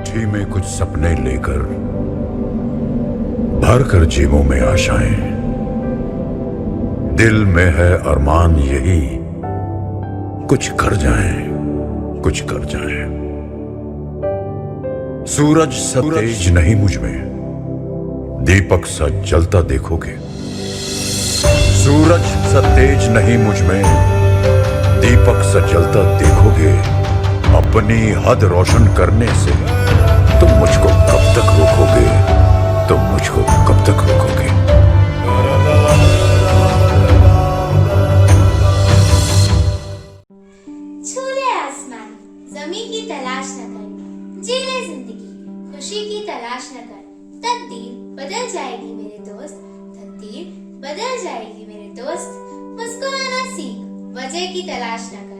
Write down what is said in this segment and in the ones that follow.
मुट्ठी में कुछ सपने लेकर भर कर जेबों में आशाएं, दिल में है अरमान यही कुछ कर जाएं, कुछ कर जाएं। सूरज सा तेज नहीं मुझ में, दीपक सा जलता देखोगे। सूरज सा तेज नहीं मुझ में, दीपक सा जलता देखोगे। अपनी हद रोशन करने से तुम मुझको कब तक रोकोगे, तुम मुझको कब तक रोकोगे। छूले आसमान, जमीन की तलाश न कर, जी ले जिंदगी, खुशी की तलाश न कर। तकदीर बदल जाएगी मेरे दोस्त, तकदीर बदल जाएगी मेरे दोस्त। मुस्कुराना सीख, वजह की तलाश न कर।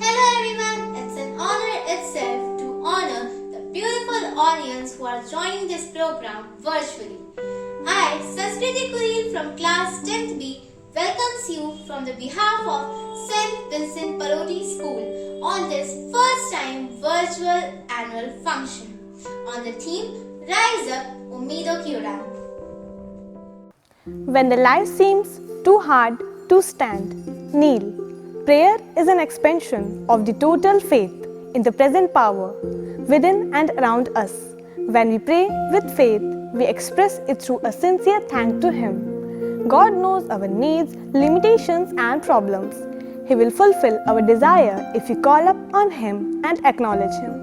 Hello everyone, it's an honor itself to honor the beautiful audience who are joining this program virtually. I, Saskriti Kuril from class 10th B, welcomes you from the behalf of St. Vincent Parodi School on this first time virtual annual function on the theme Rise Up, Ummeedon Ki Udaan. When the life seems too hard to stand, kneel. Prayer is an expansion of the total faith in the present power within and around us. When we pray with faith, we express it through a sincere thank to Him. God knows our needs, limitations and problems. He will fulfill our desire if we call up on Him and acknowledge Him.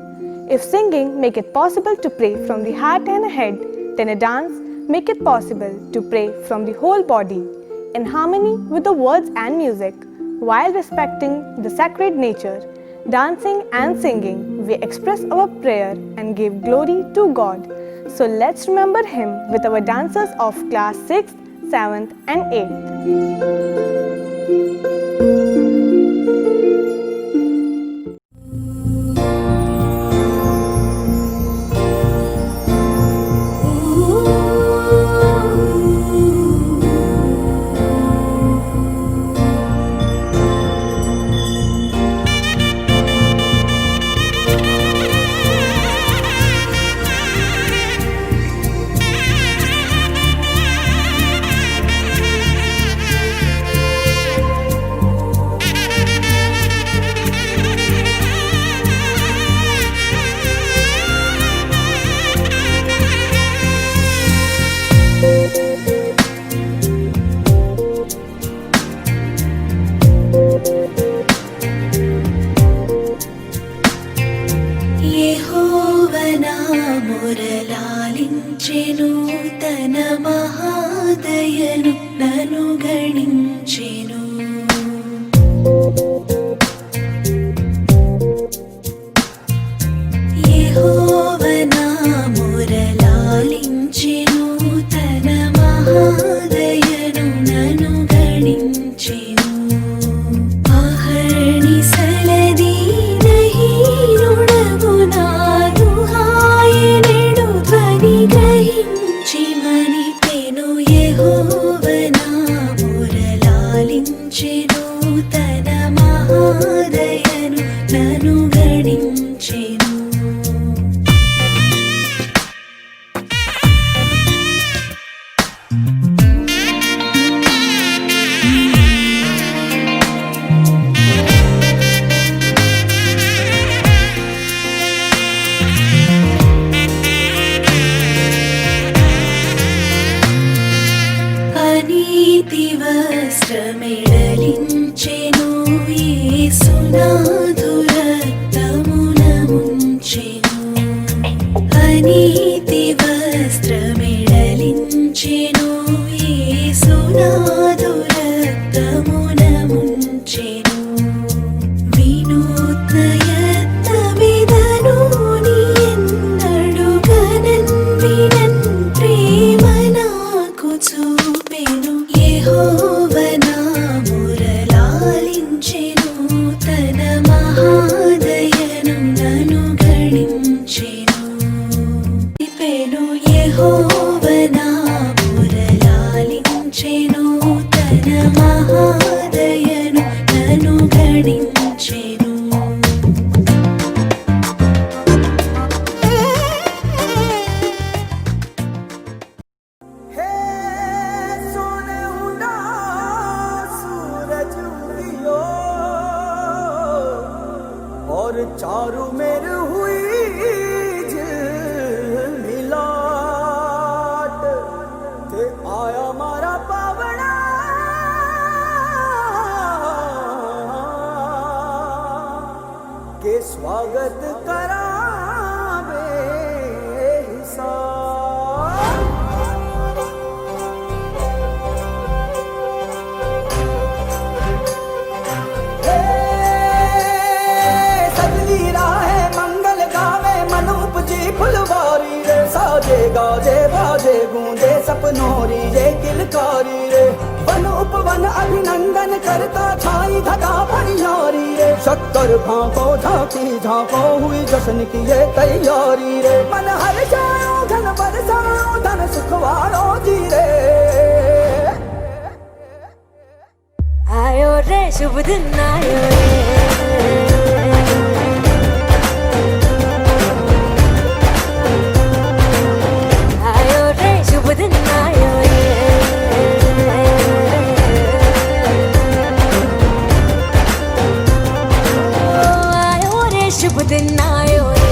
If singing make it possible to pray from the heart and head, then a dance make it possible to pray from the whole body, in harmony with the words and music. While respecting the sacred nature, dancing and singing, we express our prayer and give glory to God. So let's remember Him with our dancers of class 6th, 7th and 8th. మురళాలించెను తన మహాదయను నను గణించెను. యెహోవా నా మురళాలించెను తన మహాదయను నను గణించెను. అహర్నిశలది గ్రహించి మనిపెను యెహోవా నా మురళాలించెను తన మహాదయను నను గణించెను. నీతి వస్త్రమెడలించెను యేసునాథు రక్తమున ముంచెను. అనీతి వస్త్రమెడలించెను యేసునాథు రక్తమున ముంచెను. వినూత్న యత్నమిదను నీ ఎన్నడు గనన్ వినన్ ప్రేమ నాకు చూపెను. యెహోవా నా మురళాలించెను తన चारू मेर हुई झिलमिलाट ते आया मारा पावना के स्वागत करावे हिसाब। फुलवारी रे साजे गाजे बाजे गूंजे सपनोरी रे किलकारी रे वन उपवन अभिनंदन करता छाई धगा भरियारी रे शक्कर भांको झांकी झांको हुई जश्न की ये तैयारी रे मन हर जाओ धन बरसाओ धन सुखवारो जी रे। आयो रे शुभ दिन आयो रे दिन आयो रे आयो रे शुभ दिन आयो रे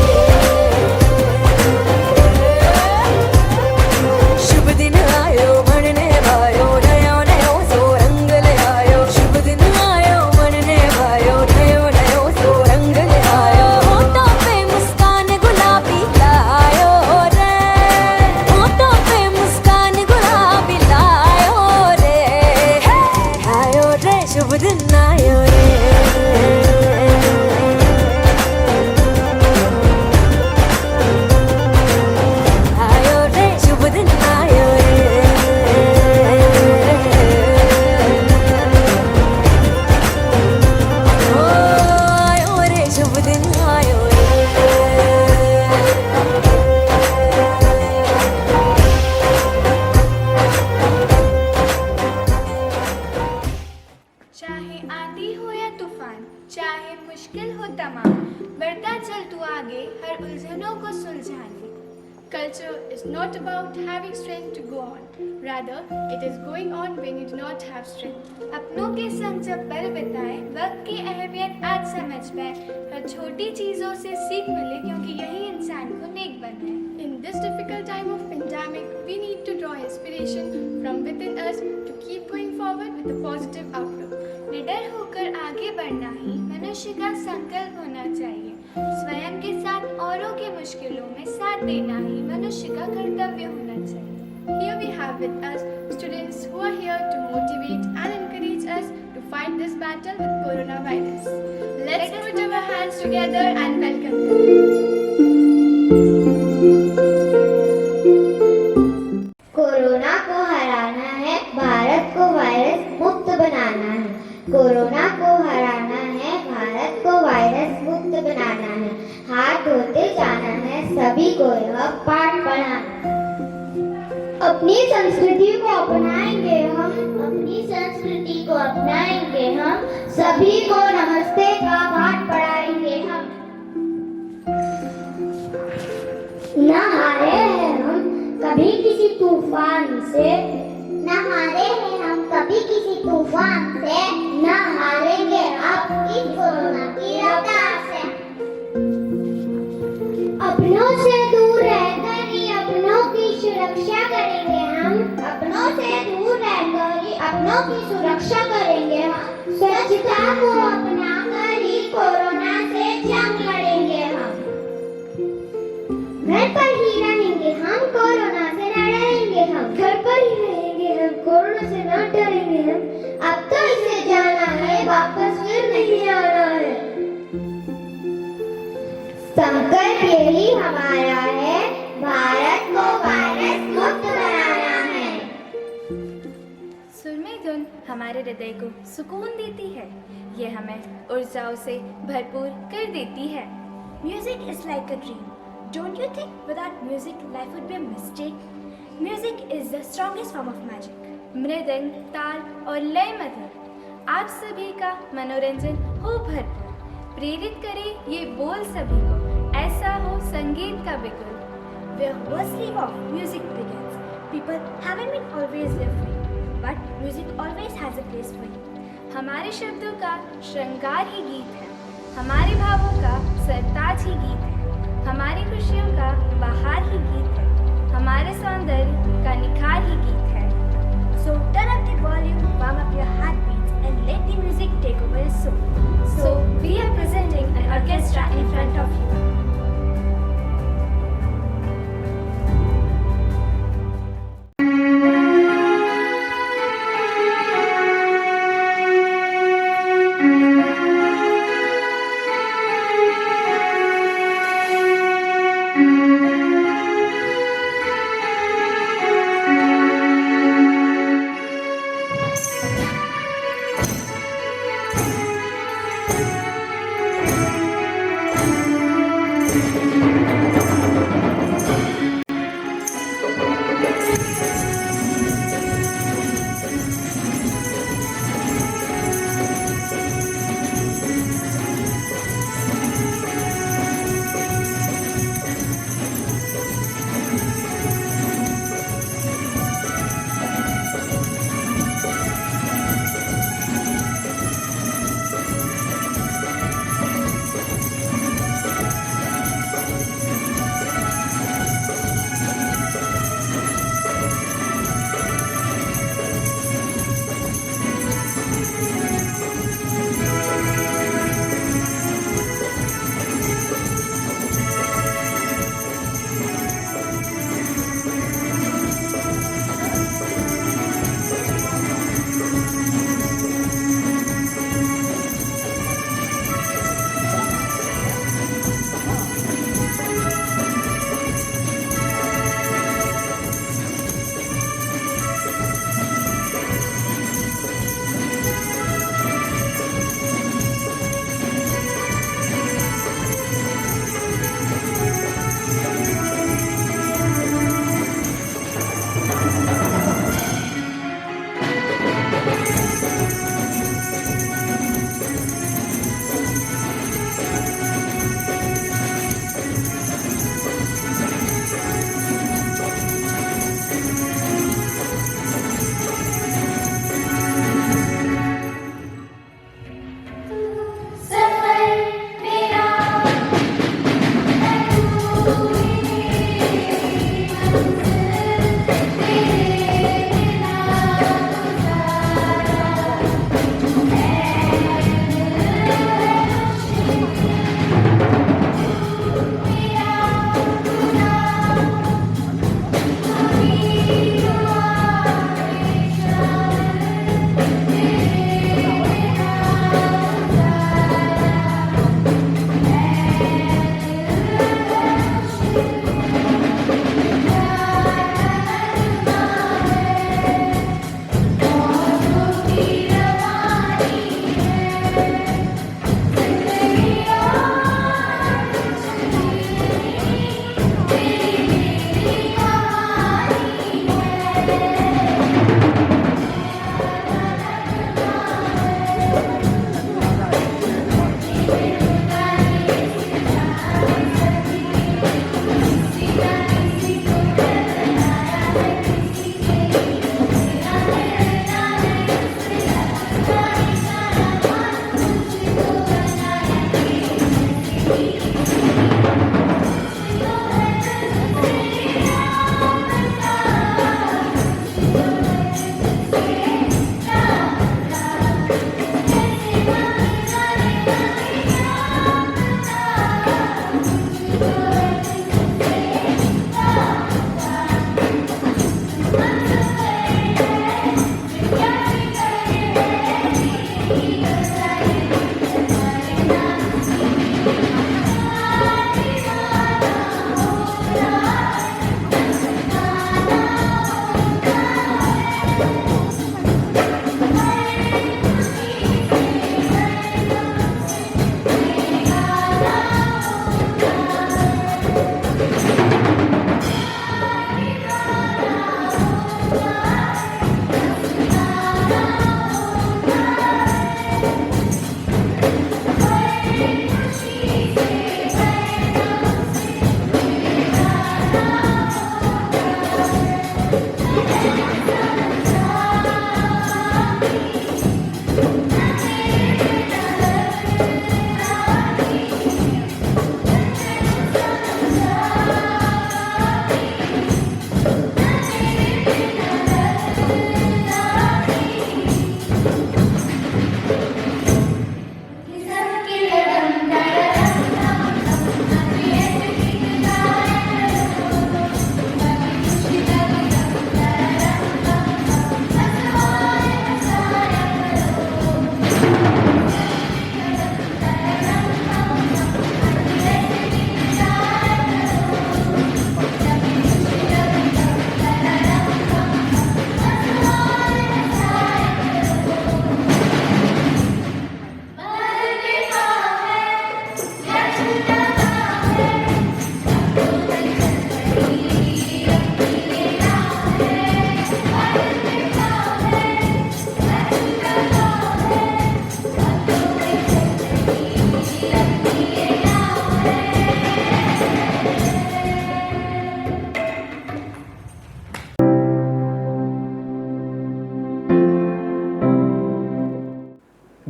शुभ दिन आयो बनने भायो नयो नयो सो रंग ले आयो शुभ दिन आयो बनने भायो नयो नयो सो रंग ले आयो होठों पे मुस्कान गुलाबी लायो रे होठों पे शुभ दिन आयो रे आयो रे शुभ दिन आयो रे ओ आयो रे शुभ दिन आयो रे। चाहे आंधी हो या तूफान, चाहे मुश्किल हो तमाम, बढ़ता चल तू आगे हर उलझनों को सुलझाने। Culture is not about having strength to go on, rather it is going on when you do not have strength. अपनों के संग जब पल बिताएं, वक्त की अहमियत आज समझ पाए, हर छोटी चीजों से सीख मिले क्योंकि यही इंसान को नेक बनाए। In this difficult time of pandemic, we need to draw inspiration from within us to keep going forward with a positive outlook. निडर होकर आगे बढ़ना ही मनुष्य का संकल्प होना चाहिए। स्वयं के साथ औरों के मुश्किलों में साथ देना ही मनुष्य का कर्तव्य होना चाहिए। Here we have with us students who are here to motivate and encourage us to fight this battle with coronavirus. Let's put our hands together and welcome them. Corona को हराना है, भारत को वायरस मुक्त बनाना है। कोरोना को हराना है, भारत को virus मुक्त बनाना है। हाथ धोते जाना है, सभी को यह पाठ पढ़ाना है। अपनी संस्कृति को अपनाएंगे हम, अपनी संस्कृति को अपनाएंगे हम, सभी को नमस्ते का पाठ पढ़ाएंगे हम। न हारे हैं हम कभी किसी तूफान से, न हारे हैं हम कभी किसी तूफान से, न हारेंगे अब इस कोरोना की रफ्तार से। अपनों से दूर रहकर ही अपनों की सुरक्षा करेंगे हम, अपनों से दूर रहकर ही अपनों की सुरक्षा करेंगे हम। स्वच्छता को अपनाकर ही कोरोना से जंग लड़ेंगे हम। घर पर ही रहेंगे हम, कोरोना से न डरेंगे हम। घर पर ही रहेंगे हम, कोरोना से न डरेंगे हम। अब तो इसे जाना है, वापस फिर नहीं आना है। संकल्प यही हमारा है, भारत को वायरस मुक्त बनाना है। सुरमई धुन हमारे हृदय को सुकून देती है, ये हमें ऊर्जाओं से भरपूर कर देती है। Music is like a dream. Don't you think without music life would be a mistake? Music is the strongest form of magic. मृदंग, ताल और लय मधुर, आप सभी का मनोरंजन हो भरपूर। प्रेरित करे ये बोल सभी को, ऐसा हो संगीत का बिगुल। Where first sleep of music begins. People haven't been always live free, but music always has a place for you. हमारे शब्दों का श्रृंगार ही गीत है, हमारे भावों का सरताज ही गीत है, हमारी खुशियों का बहार ही गीत है, हमारे सौंदर्य का निखार ही गीत है। So turn up the volume, warm up your heartbeats, and let the music take over your soul. So we are presenting an orchestra in front of you.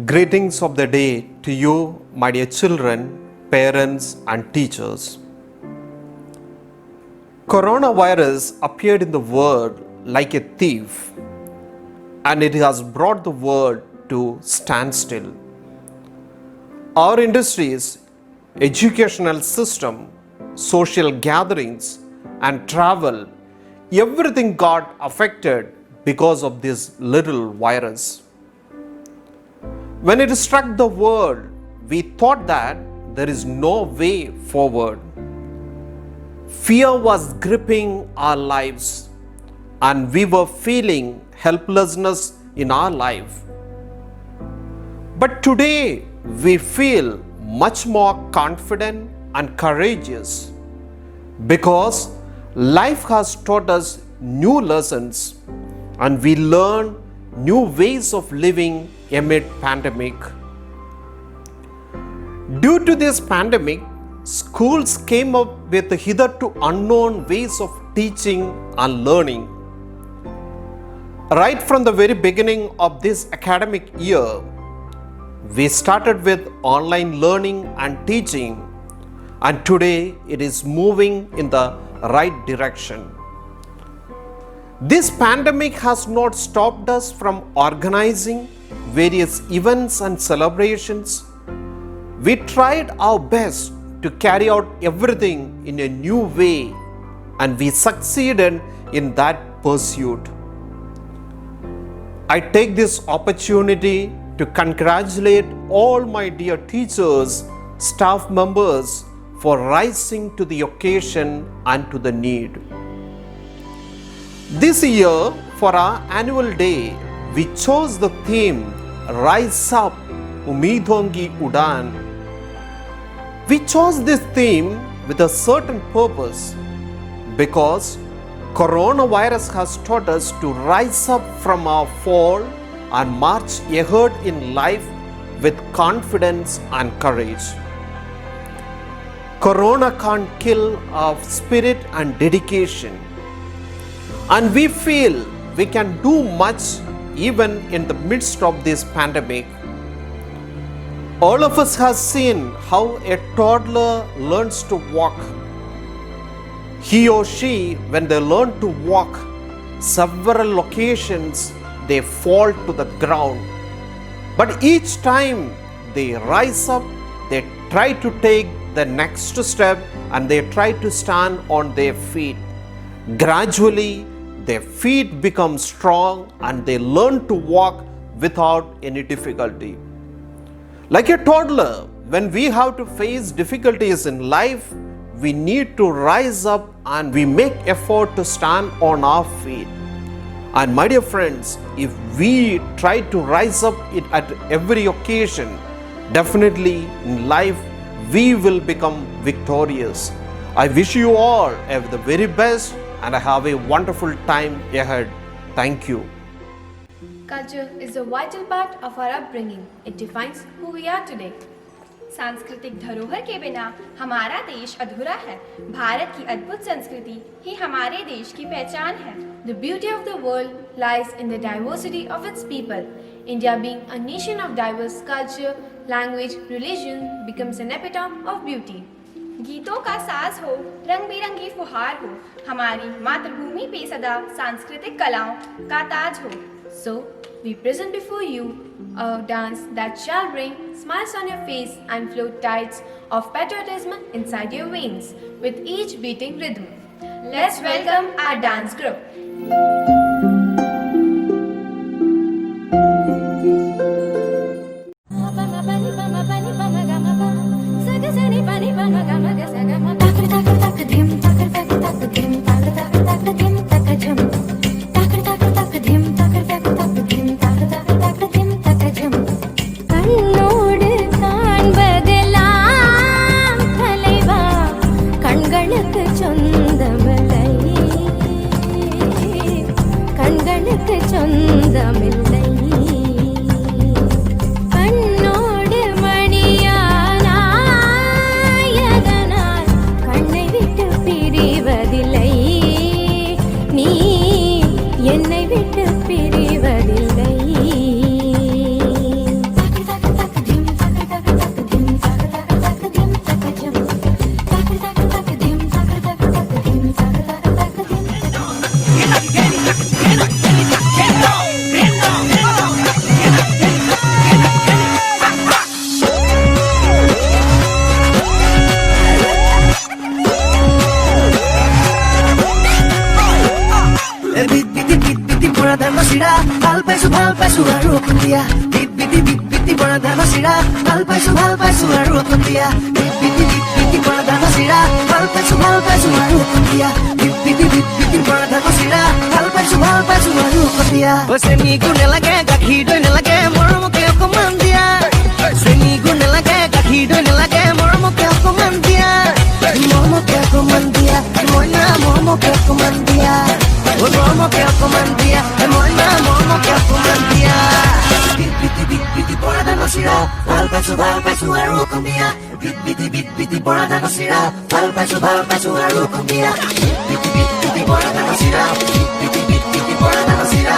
Greetings of the day to you, my dear children, parents, and teachers. Coronavirus appeared in the world like a thief, and it has brought the world to standstill. Our industries, educational system, social gatherings, and travel, everything got affected because of this little virus. When it struck the world, we thought that there is no way forward. Fear was gripping our lives, and we were feeling helplessness in our life. But today, we feel much more confident and courageous because life has taught us new lessons and we learn new ways of living amid pandemic. Due to this pandemic, schools came up with hitherto unknown ways of teaching and learning. Right from the very beginning of this academic year, we started with online learning and teaching, and today it is moving in the right direction. This pandemic has not stopped us from organizing various events and celebrations. We tried our best to carry out everything in a new way, and we succeeded in that pursuit. I take this opportunity to congratulate all my dear teachers, staff members for rising to the occasion and to the need. This year, for our annual day, we chose the theme Rise Up, Umidongi Udan. We chose this theme with a certain purpose because coronavirus has taught us to rise up from our fall and march ahead in life with confidence and courage. Corona can't kill our spirit and dedication, and we feel we can do much even in the midst of this pandemic. All of us have seen how a toddler learns to walk. He or she, when they learn to walk, several occasions they fall to the ground. But each time they rise up, they try to take the next step and they try to stand on their feet. Gradually, their feet become strong and they learn to walk without any difficulty. Like a toddler, when we have to face difficulties in life, we need to rise up and we make effort to stand on our feet. And my dear friends, if we try to rise up at every occasion, definitely in life we will become victorious. I wish you all the very best and have a wonderful time ahead. Thank you. Culture is a vital part of our upbringing. It defines who we are today. सांस्कृतिक धरोहर के बिना हमारा देश अधूरा है। भारत की अद्भुत संस्कृति ही हमारे देश की पहचान है। The beauty of the world lies in the diversity of its people. India, being a nation of diverse culture, language, religion, becomes an epitome of beauty. गीतों का साज हो, रंग बिरंगी फुहार हो, हमारी मातृभूमि पे सदा सांस्कृतिक कलाओं का ताज हो। So, we present before you a dance that shall bring smiles on your face and float tides of patriotism inside your veins with each beating rhythm. Let's welcome our dance group. கண்ணை விட்டு பிரிவதில்லை পাইছো আৰু অকণ দিয়া bit বিটি বৰা ধান চিৰা ভাল পাইছো আৰু অকণ দিয়া বিট বিটি বৰা ধান চিৰা ভাল পাইছো আৰু অকণ দিয়া বিট বিটি বৰা ধান চিৰা ভাল পাইছো আৰু অকণ দিয়া চেনি গুৰ নেলাগে গাখীৰ দৈ নেলাগে মৰমকে অকমান দিয়া চেনি গুৰ নেলাগে গাখীৰ দৈ নেলাগে মৰমকে অকমান দিয়া মইনা মৰমকে অকমান দিয়া মৰমকে অকমান দিয়া মইনা মৰমকে অকমান দিয়া বিট বৰা ধান চিৰা ভাল পাইছো আৰু অকণ দিয়া বিট বিটি বৰা ধান চিৰা ভাল পাইছো আৰু অকণ দিয়া বিট বিটি বৰা ধান চিৰা বিট বিটি বৰা ধান চিৰা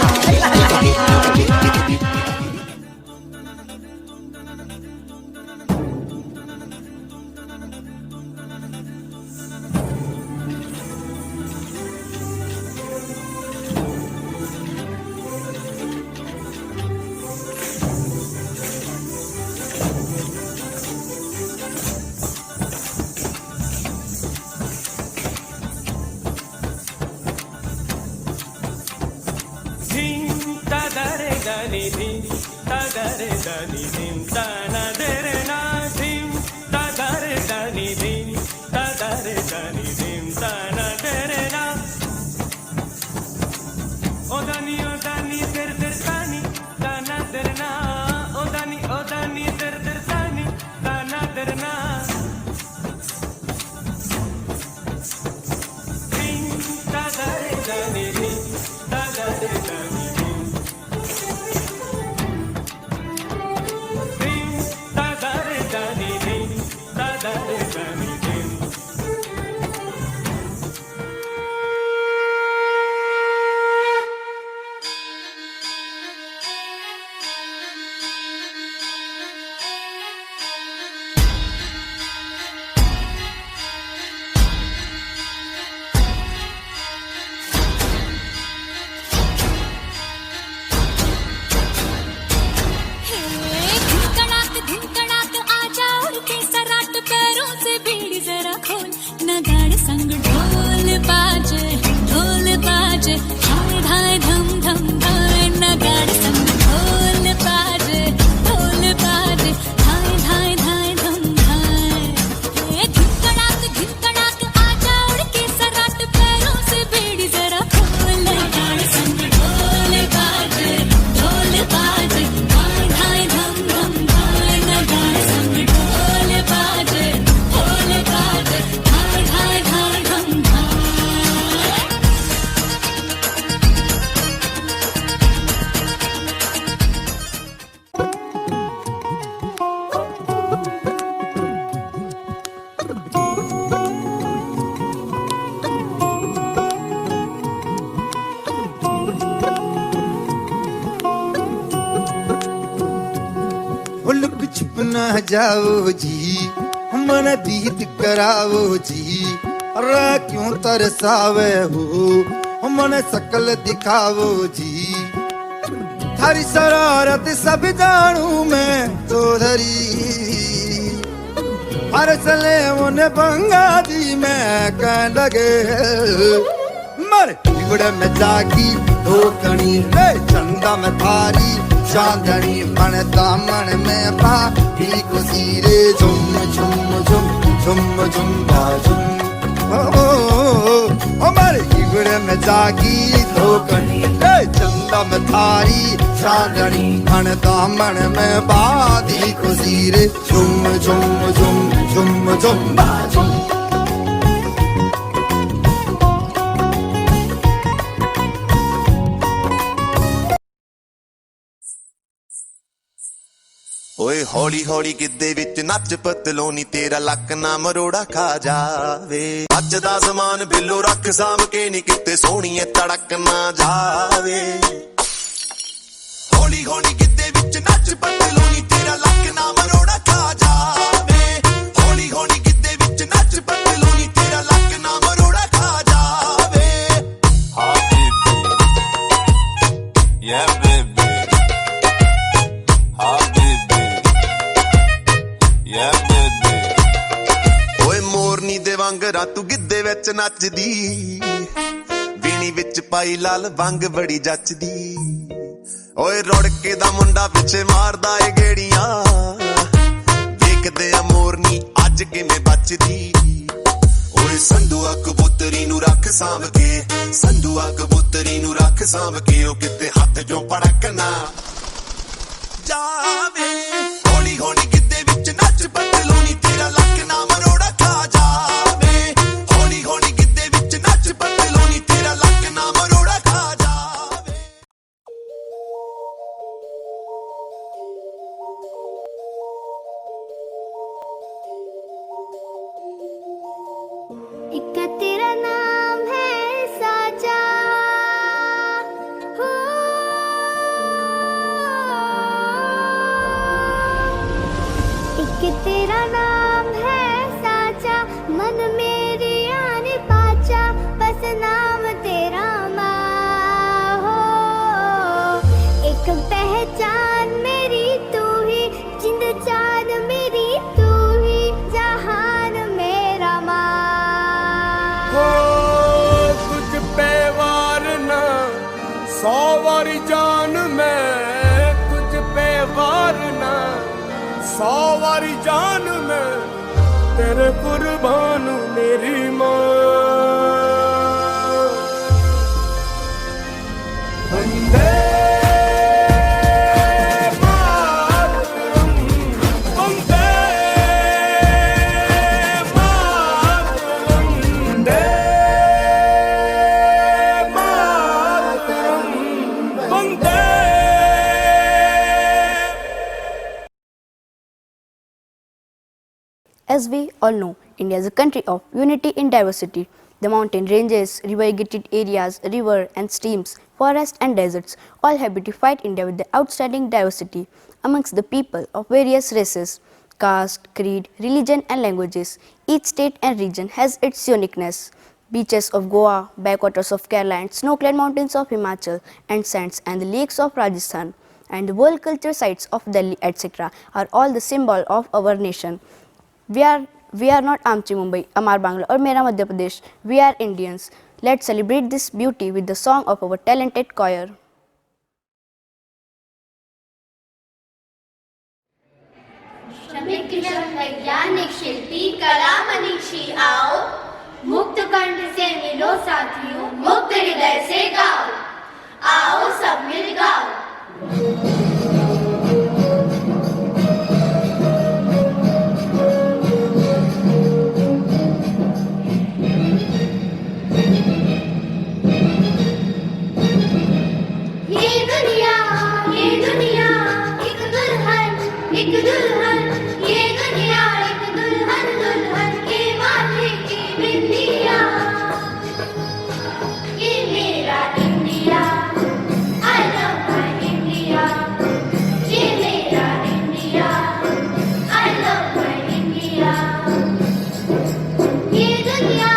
जाओ जी मन दीद कराओ जी अरे क्यों तरसावे हो मन सकल दिखाओ जी थारी शरारत सब जानू मैं तो धरी हर चले उन्हें बंगा दी मैं कह लगे मर बिगड़े में जागी धोकनी चंदा में थारी चांदनी मन दामन में पापी को सीरे झुम झुम झुम झुम झुम बाजुम हमारे हिगड़े में जागी धोकनी चंदा में थारी चांदनी मन दामन में बादी को सीरे झुम झुम झुम झुम झुम बाजुम ਓਏ ਹੌਲੀ ਹੌਲੀ ਗਿੱਧੇ ਵਿੱਚ ਨੱਚ ਪਤਲੋਨੀ ਤੇਰਾ ਲੱਕ ਨਾ ਮਰੋੜਾ ਖਾ ਜਾਵੇ ਅੱਜ ਦਾ ਜ਼ਮਾਨ ਬਿੱਲੋ ਰੱਖ ਸਾਂਭ ਕੇ ਨੀ ਕਿਤੇ ਸੋਹਣੀਏ ਤੜਕ ਨਾ ਜਾਵੇ ਹੌਲੀ ਹੌਲੀ ਗਿੱਧੇ ਵਿੱਚ ਨੱਚ ਪਤਲੋਨੀ ਤੇਰਾ ਲੱਕ ਨਾ ਮਰੋੜਾ ਖਾ ਜਾਵੇ ਹੌਲੀ ਹੌਲੀ ਗਿੱਧੇ ਵਿੱਚ ਨੱਚ ਪਤਲੋਨੀ ਤੇਰਾ ਲੱਕ ਨਾ ਮਰੋੜਾ ਖਾ ਜਾਵੇ ਹਾਂ ਬੇਬੀ ਯਾ ਬੇਬੀ ਹਾਂ ਓਏ ਮੋਰਨੀ ਦੇ ਵਾਂਗਰਾਂ ਤੂੰ ਗਿੱਧੇ ਵਿੱਚ ਨੱਚਦੀ ਵੀਣੀ ਵਿੱਚ ਪਾਈ ਲਾਲ ਵੰਗ ਬੜੀ ਜੱਚਦੀ ਓਏ ਰੁੜਕੇ ਦਾ ਮੁੰਡਾ ਪਿੱਛੇ ਮਾਰਦਾ ਏ ਗੇੜੀਆਂ ਵੇਖਦੇ ਆ ਮੋਰਨੀ ਅੱਜ ਕਿਵੇਂ ਬਚਦੀ ਓਏ ਸੰਧੂਆ ਕਬੂਤਰੀ ਨੂੰ ਰੱਖ ਸਾਂਭ ਕੇ ਸੰਧੂਆ ਕਬੂਤਰੀ ਨੂੰ ਰੱਖ ਸਾਂਭ ਕੇ ਉਹ ਕਿਤੇ ਹੱਥ ਚੋਂ ਪੜਕਣਾ ਜਾਵੇ ਹੌਲੀ ਹੌਲੀ ਗਿੱਧੇ ਵਿੱਚ ਨੱਚ ਪਤਲੂਨੀ ਤੇਰਾ ਲੱਕ ਨਾ ਮਰੋੜਾ ਖਾ ਜਾਵੇ ਹੌਲੀ ਹੌਲੀ ਗਿੱਧੇ ਵਿੱਚ ਨੱਚ ਪਤਲੂਨੀ ਤੇਰਾ ਲੱਕ ਨਾ ਮਰੋੜਾ ਖਾ ਜਾਵੇ एक तेरा नाम है साजा हो एक तेरा नाम है साजा मन मेरी आने पाचा बस नाम तेरा माँ हो एक पहचान मेरी तू ही जिंद जान मेरी तू ही जहान मेरा माँ हो तुझ पे वारना 100 वारी जान मैं तुझ पे वारना 100 वारी जान मैं तेरे कुर्बान मेरी माँ वंदे मातरम वंदे मातरम वंदे मातरम वंदे As we all know, India is a country of unity in diversity. The mountain ranges, river-irrigated areas, river and streams, forests and deserts all have beautified India with the outstanding diversity amongst the people of various races, caste, creed, religion and languages. Each state and region has its uniqueness. Beaches of Goa, backwaters of Kerala and snow-clad mountains of Himachal and sands and the lakes of Rajasthan and the world culture sites of Delhi etc. are all the symbol of our nation. We are not Amchi Mumbai, Amar Bangla or Mera Madhya Pradesh. We are Indians. Let's celebrate this beauty with the song of our talented choir. श्रमिक किशन वैज्ञानिक शिल्पी कला मनीषी आओ मुक्त कंठ से मिलो साथियों मुक्त हृदय से गाओ आओ सब मिल गाओ ये दुनिया एक दुल्हन ये दुनिया एक दुल्हन के माथे की बिंदिया ये मेरा India I love my India ये मेरा India I love my India ये दुनिया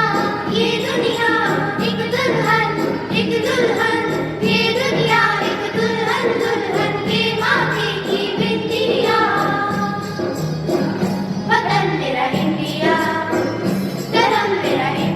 एक दुल्हन ये दुनिया एक दुल्हन के माथे की बिंदिया वतन मेरा इंडिया धर्म मेरा इंडिया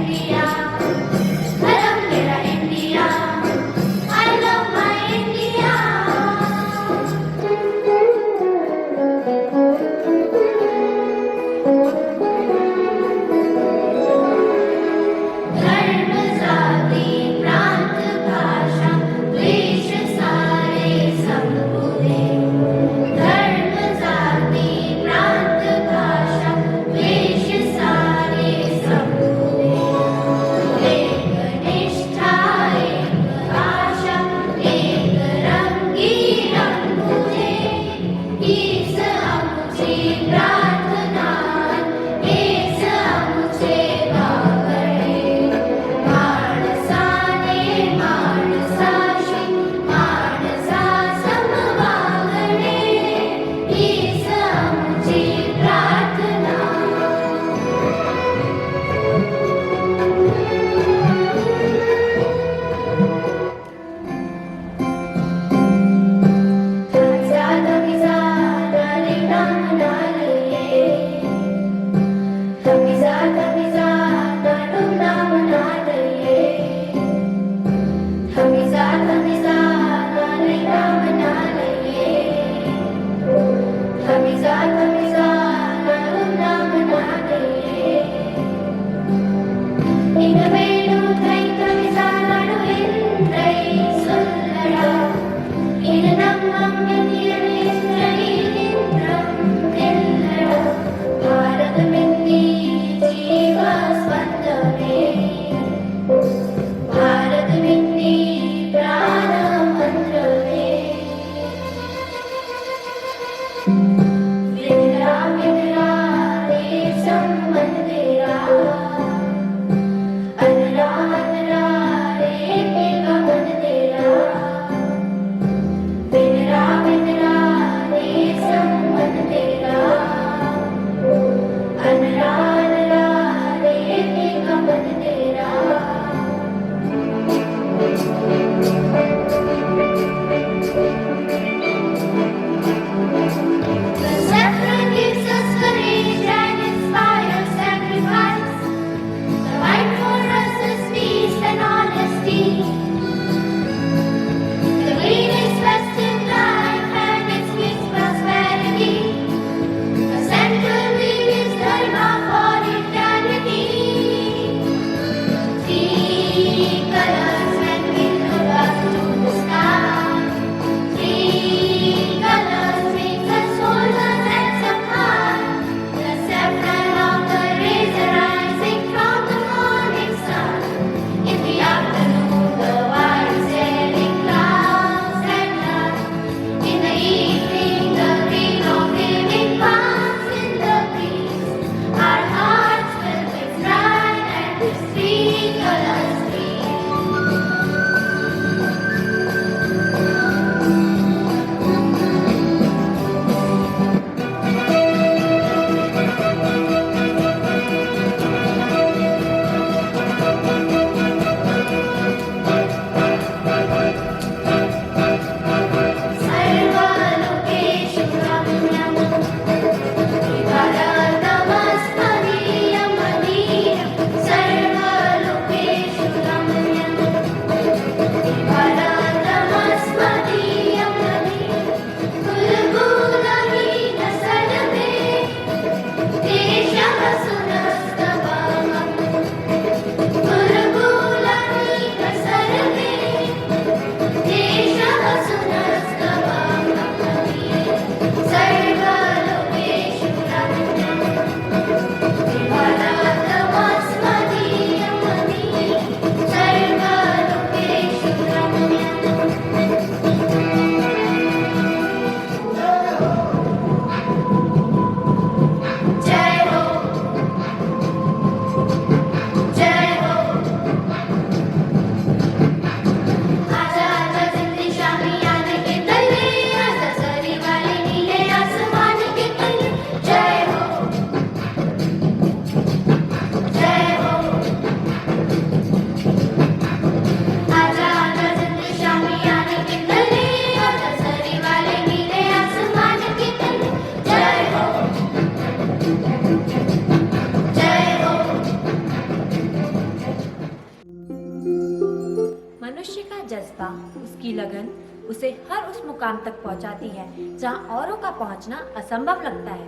जज्बा, उसकी लगन उसे हर उस मुकाम तक पहुंचाती है जहां औरों का पहुंचना असंभव लगता है।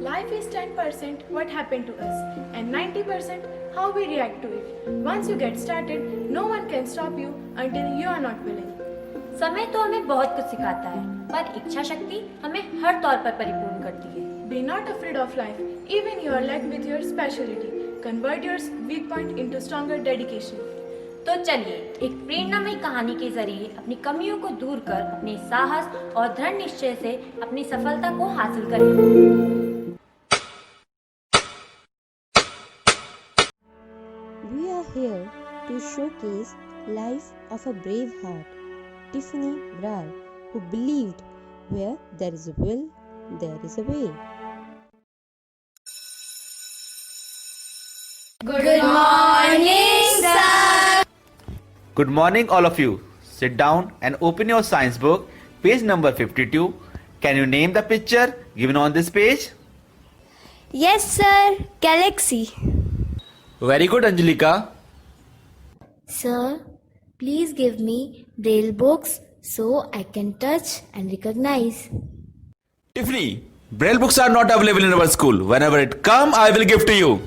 Life is 10% what happened to us and 90% how we react to it. Once you get started, no one can stop you until you are not willing. समय तो हमें बहुत कुछ सिखाता है, पर इच्छा शक्ति हमें हर तौर पर परिपूर्ण करती है। Be not afraid of life, even you are lagged with your specialty. Convert your weak point into stronger dedication. तो चलिए एक प्रेरणामयी कहानी के जरिए अपनी कमियों को दूर कर अपने साहस और दृढ़ निश्चय से अपनी सफलता को हासिल करें। We are here to showcase life of a brave heart, Tiffany Brar, who believed where there is a will, there is a way. Good morning, sir. Good morning, all of you. Sit down and open your science book, page number 52. Can you name the picture given on this page? Yes, sir. Galaxy. Very good, Angelika. Sir, please give me braille books so I can touch and recognize. Tiffany, Braille books are not available in our school. Whenever it come, I will give to you.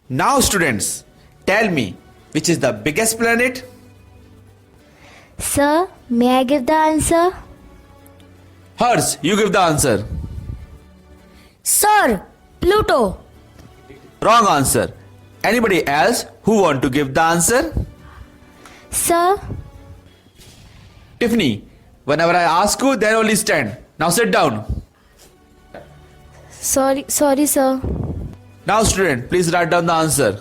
Now students, tell me, which is the biggest planet? Sir, may I give the answer? Hers, you give the answer. Sir, Pluto. Wrong answer. Anybody else who want to give the answer? Sir, Tiffany, whenever I ask you, then only stand. Now sit down. sorry, sir. Now student, please write down the answer.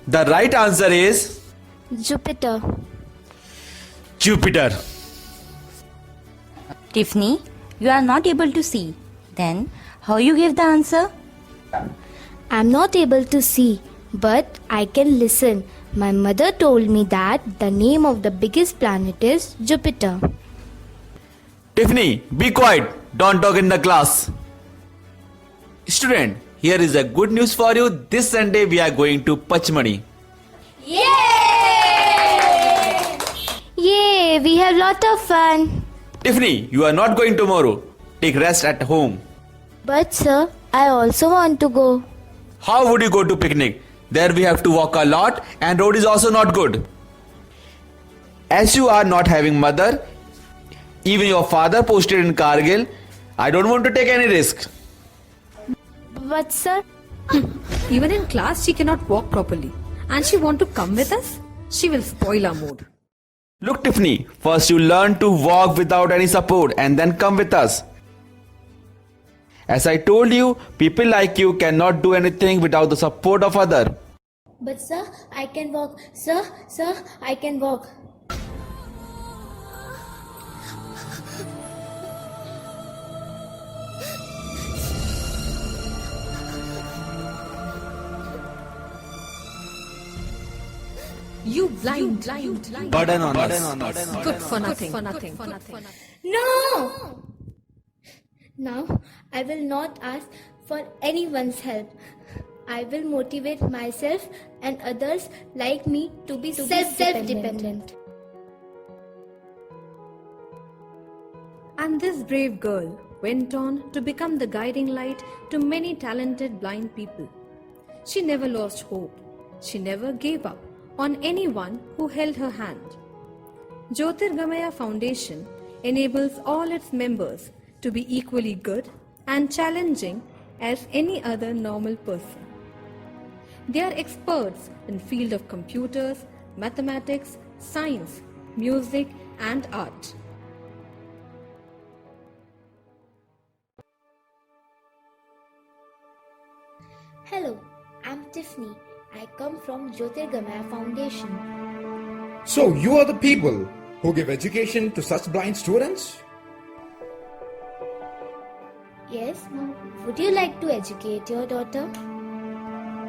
The right answer is Jupiter. Jupiter. Tiffany, you are not able to see. Then, how you give the answer? I'm not able to see, but I can listen. My mother told me that the name of the biggest planet is Jupiter. Tiffany, be quiet. Don't talk in the class. Student, here is a good news for you. This Sunday we are going to Pachmani. Yay, we have lot of fun. Tiffany, you are not going tomorrow. Take rest at home. But sir, I also want to go. How would you go to picnic? There we have to walk a lot and road is also not good. As you are not having mother, even your father posted in Kargil, I don't want to take any risk. But sir, Even in class, she cannot walk properly. And she want to come with us? She will spoil our mood. Look Tiffany, first you learn to walk without any support and then come with us. As I told you, people like you cannot do anything without the support of other. but sir, I can walk. Sir, I can walk. You blind. Burden on us. Good for nothing. No! Now, I will not ask for anyone's help. I will motivate myself and others like me to be self-dependent. And this brave girl went on to become the guiding light to many talented blind people. She never lost hope. She never gave up on anyone who held her hand. Jyotirgamaya Foundation enables all its members to be equally good and challenging as any other normal person. They are experts in field of computers, mathematics, science, music and art. Hello, I'm Tiffany. I come from Jyotirgamaya Foundation. So you are the people who give education to such blind students? Yes, would you like to educate your daughter?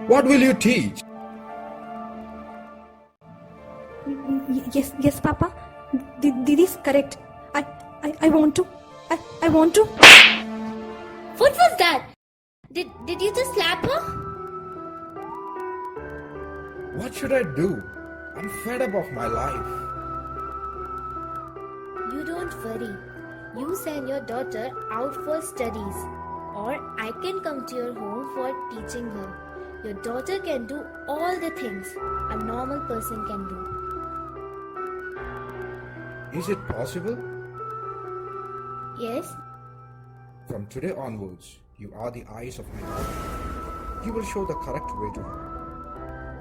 What will you teach? Yes, Papa. Didi is correct. I want to. I want to. What was that? Did you just slap her? What should I do? I'm fed up of my life. You don't worry. You send your daughter out for studies, or I can come to your home for teaching her. Your daughter can do all the things a normal person can do. Is it possible? Yes, From today onwards, you are the eyes of my daughter. You will show the correct way to her.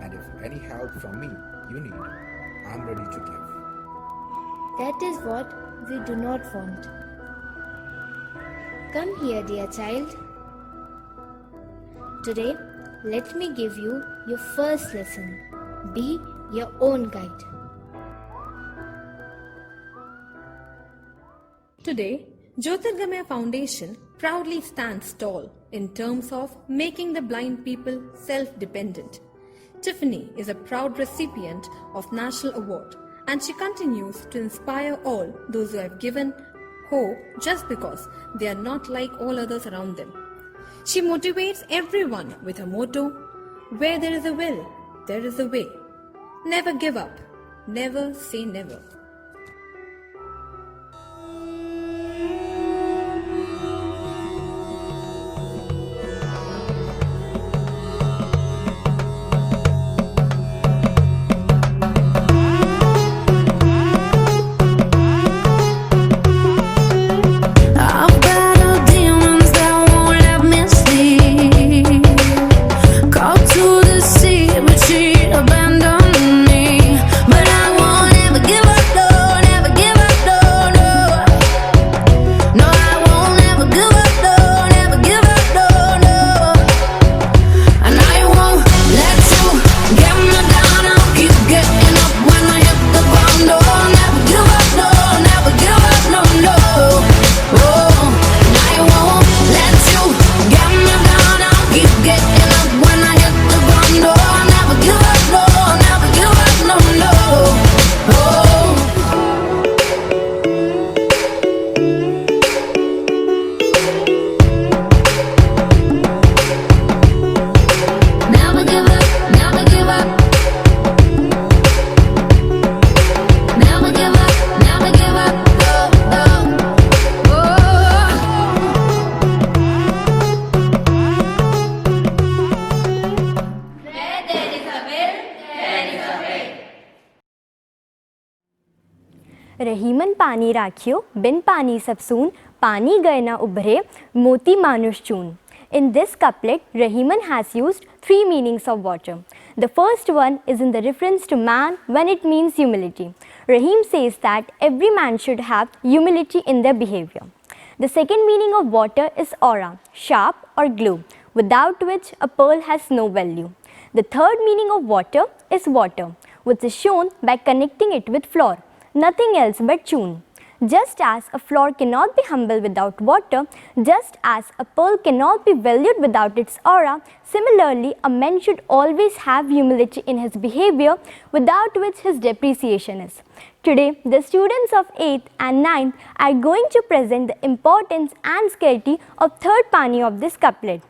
And if any help from me you need, I'm ready to give. that is what we do not want. Come here, dear child. Today, let me give you your first lesson. Be your own guide. Today, Jyotirgamaya Foundation proudly stands tall in terms of making the blind people self-dependent. Tiffany is a proud recipient of National Award, and she continues to inspire all those who have given hope just because they are not like all others around them. She motivates everyone with her motto, "Where there is a will, there is a way." Never give up. Never say never. Rahiman पानी राखियो बिन पानी सब सून पानी गए ना उभरे मोती मानुष चून. In this couplet, Rahiman has used three meanings of water. The first one is in the reference to man when it means humility. Rahim says that every man should have humility in their behavior. The second meaning of water is aura, sharp or glue, without which a pearl has no value. The third meaning of water is water, which is shown by connecting it with floor, nothing else but chun. Just as a floor cannot be humble without water, just as a pearl cannot be valued without its aura, similarly, a man should always have humility in his behavior, without which his depreciation is. Today, the students of 8th and 9th are going to present the importance and scarcity of third pani of this couplet.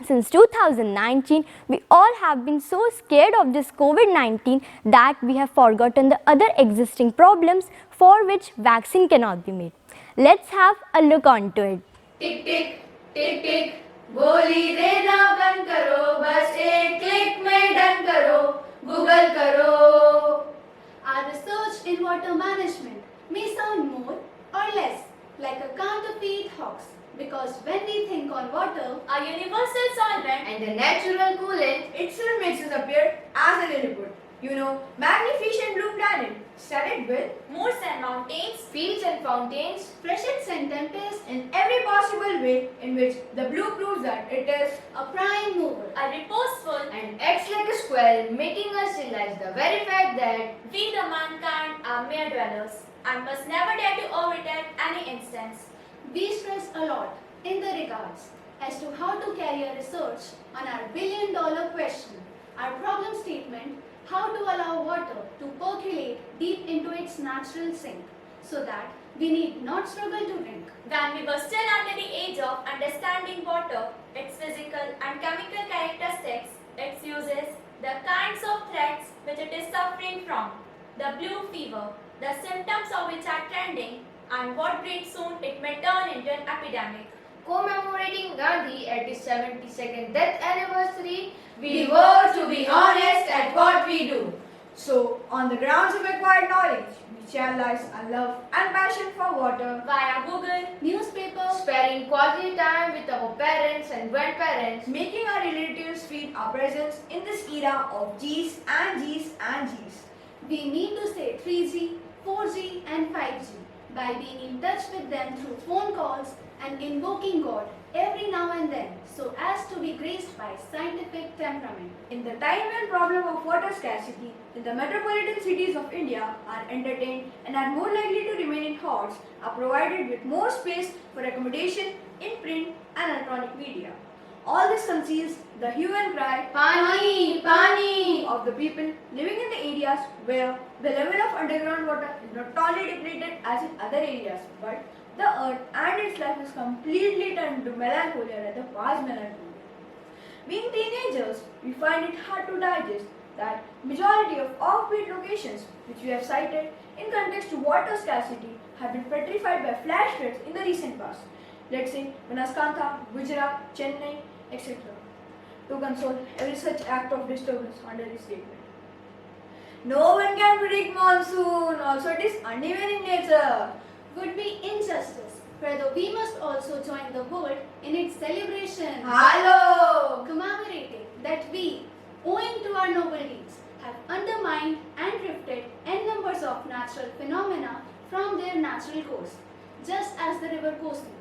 Since 2019, we all have been so scared of this COVID-19 that we have forgotten the other existing problems for which vaccine cannot be made. Let's have a look onto it. टिक टिक टिक टिक बोली देना बंद करो, बस एक click में done करो, Google करो. Our research in water management may sound more or less like a counterfeit hoax, because when we think on water, A universal solvent and a natural coolant, it still makes us appear as an input. You know, magnificent blue planet, studded with moors and mountains, fields and fountains, freshets and tempest, in every possible way in which the blue proves that it is a prime mover, a reposeful and acts like a square, making us realize the very fact that we the mankind are mere dwellers and must never dare to overtake any instance. we stress a lot in the regards as to how to carry a research on our billion-dollar question, our problem statement, how to allow water to percolate deep into its natural sink, so that we need not struggle to drink. When we were still under the age of understanding water, its physical and chemical characteristics, its uses, the kinds of threats which it is suffering from, the blue fever, the symptoms of which are trending, and what great soon it may turn into an epidemic. Commemorating Gandhi at his 72nd death anniversary, we were to be honest at what we do. So, on the grounds of acquired knowledge, we channelize our love and passion for water Via Google, Newspaper, sparing quality time with our parents and grandparents, making our relatives feel our presence in this era of G's and G's and G's. we need to say 3G, 4G and 5G by being in touch with them through phone calls and invoking God every now and then, so as to be graced by scientific temperament. In the time and problem of water scarcity, the metropolitan cities of India are entertained and are more likely to remain in hordes, are provided with more space for accommodation in print and electronic media. All this conceals the hue and cry Pani, Pani of the people living in the areas where the level of underground water is not only depleted as in other areas, but the earth and its life is completely turned to melancholia, rather vast melancholia. Being teenagers, we find it hard to digest that majority of offbeat locations which we have cited in context to water scarcity have been petrified by flash floods in the recent past. Let's say Banaskantha, Gujarat, Chennai, etc. To console every such act of disturbance under this statement. No one can predict monsoon, also it is uneven in nature. would be injustice. Rather, we must also join the world in its celebration. Hello! Commemorating that we, owing to our noble deeds, have undermined and drifted n numbers of natural phenomena from their natural course. Just as the river Kosi,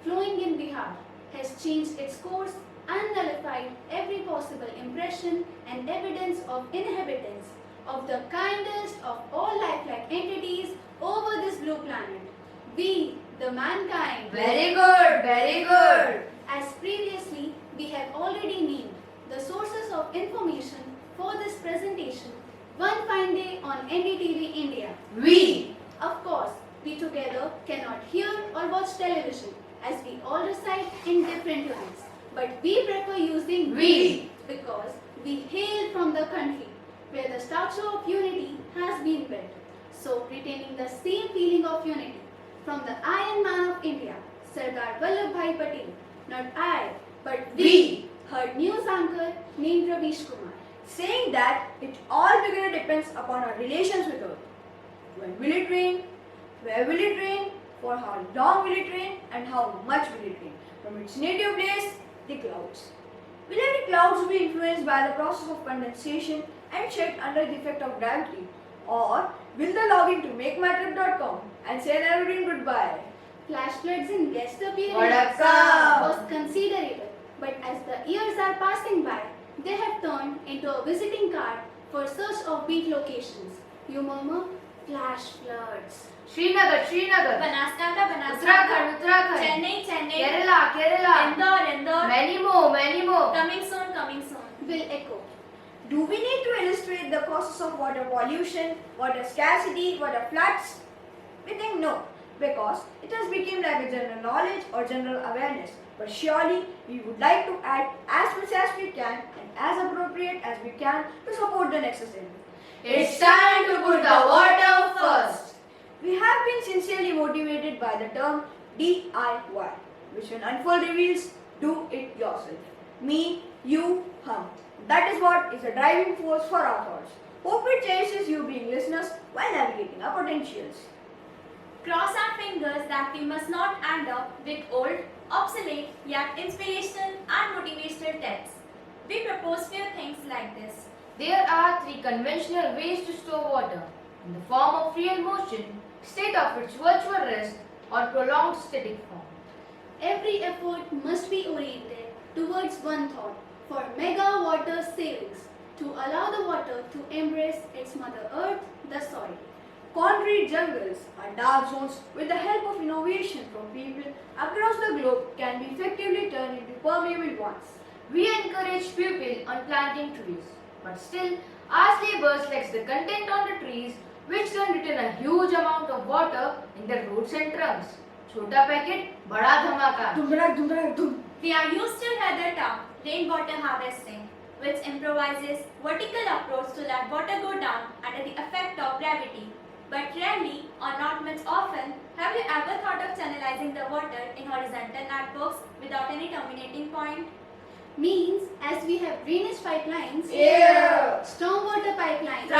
flowing in Bihar, has changed its course and nullified every possible impression and evidence of inhabitants of the kindest of all lifelike entities over this blue planet. We, the mankind. Very good, very good. As previously, we have already named the sources of information for this presentation one fine day on NDTV India. We. Of course, we together cannot hear or watch television as we all reside in different lands. But we prefer using We. because we hail from the country where the Statue of Unity has been built. So, retaining the same feeling of unity from the Iron Man of India, Sardar Vallabhbhai Patel, not I, but We. heard news anchor named Ravish Kumar. Saying that it altogether depends upon our relations with Earth. When will it rain? Where will it rain? For how long will it rain? And how much will it rain? From its native place, the clouds. Will any clouds be influenced by the process of condensation and shed under the effect of gravity? Or will they log into makemytrip.com and say they're doing goodbye? Flash floods in guest What up, appearance Sam? was considerable, but as the years are passing by, they have turned into a visiting card for search of beach locations. You murmur, flash floods. Srinagar, Srinagar, Banaskantha, Uttarakhand, Uttarakhand, Chennai, Chennai, Kerala, Kerala, Indore, many more. coming soon. Will echo. Do we need to illustrate the causes of water pollution, water scarcity, water floods? We think no, because it has become like a general knowledge or general awareness. But surely we would like to add as much as we can and as appropriate as we can to support the necessary. It's time to put the water first. We have been sincerely motivated by the term DIY, which when unfold reveals do it yourself. Me, you, hum. That is what is the driving force for our thoughts. Hope it cherishes you being listeners while navigating our potentials. Cross our fingers that we must not end up with old, obsolete, yet inspirational and motivational tips. We propose few things like this. There are 3 conventional ways to store water: in the form of real motion, state of its virtual rest, or prolonged static form. Every effort must be oriented towards one thought for mega water savings to allow the water to embrace its mother earth, the soil. Concrete jungles are dark zones with the help of innovation from people across the globe can be effectively turned into permeable ones. We encourage people on planting trees, but still our labour lacks the content on the trees, which can retain a huge amount of water in their roots and trunks. Chota packet, bada dhamaka. We are used to hear the term rainwater harvesting, which improvises vertical approach to let water go down under the effect of gravity. But rarely, or not much often, have you ever thought of channelizing the water in horizontal networks without any terminating point? Means as we have drainage pipelines, Yeah. stormwater pipelines,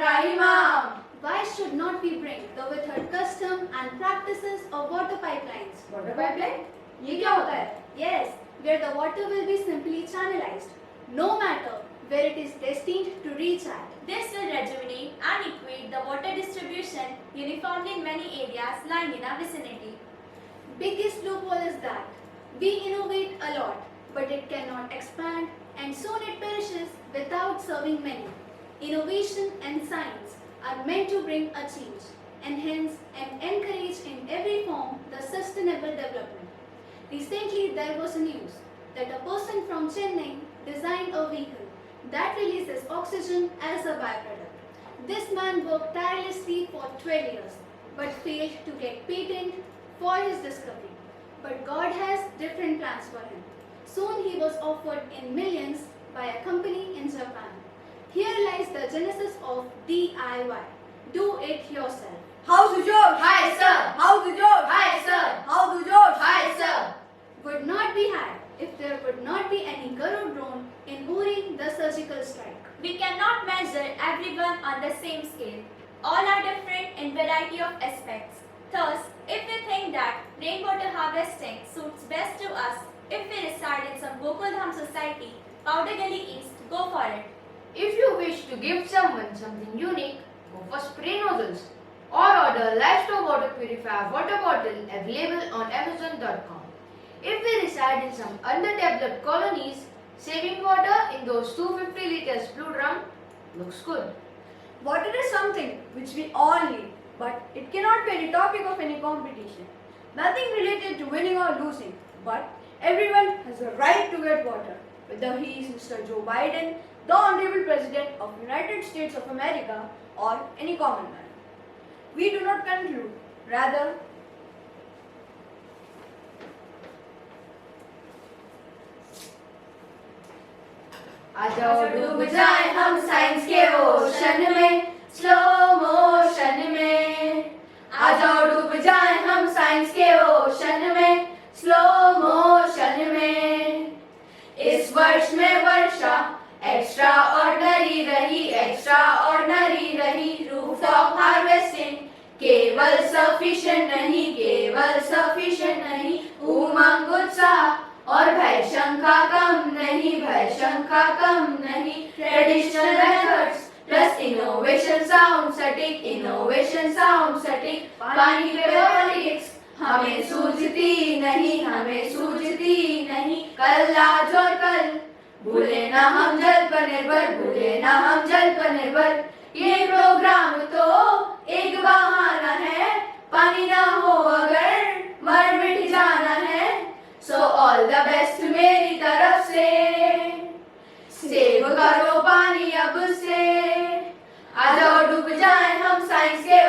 Rahimam. why should not we bring the withered custom and practices of water pipelines? Water pipeline? ये क्या होता है? Yes, where the water will be simply channelized, no matter where it is destined to reach at. This will rejuvenate and equate the water distribution uniformly in many areas lying in our vicinity. Biggest loophole is that we innovate a lot, but it cannot expand and soon it perishes without serving many. Innovation and science are meant to bring a change and hence encourage in every form the sustainable development. Recently there was a news that a person from Chennai designed a vehicle that releases oxygen as a byproduct. This man worked tirelessly for 12 years but failed to get patent for his discovery. But God has different plans for him. Soon he was offered in millions by a company in Japan. Here lies the genesis of DIY. Do it yourself. How's the job? Hi, sir. How's the job? Hi, sir. How's the job? Hi, sir. Would not be had if there would not be any Garud drone in Uri the surgical strike. We cannot measure everyone on the same scale. All are different in variety of aspects. Thus, if we think that rainwater harvesting suits best to us, if we reside in some Gokuldham society, Powder Gully East, go for it. If you wish to give someone something unique, go for spray nozzles or order Lifestore water purifier water bottle available on Amazon.com. If we reside in some underdeveloped colonies, saving water in those 250 liters blue drum looks good. Water is something which we all need, but it cannot be the topic of any competition. Nothing related to winning or losing, but everyone has a right to get water, whether he is Mr. Joe Biden, the Honorable President of United States of America, or any common man. We do not conclude, rather आ जाओ डूब जाए हम science के ocean में slow motion में आ जाओ डूब जाए हम साइंस के ओशन में स्लो मोशन में इस वर्ष में वर्षा एक्स्ट्रा ऑर्डिनरी रही रूफटॉप हार्वेस्टिंग केवल सफिशिएंट नहीं, केवल सफिशिएंट नहीं, उमंग उत्साह और भय शंका कम नहीं, भय शंका कम नहीं, traditional methods plus innovation sound सटीक, इनोवेशन साउंड सटीक, पानी पे पॉलिटिक्स हमें सूझती नहीं, हमें सूझती नहीं, कल आज और कल भूले ना हम जल पर निर्भर, भूले ना हम जल पर निर्भर, ये प्रोग्राम तो एक बहाना है, पानी ना हो अगर मर मिट जाना है, सो ऑल द बेस्ट मेरी तरफ से, सेव करो पानी अब से, आ जाओ डूब जाए हम साइंस के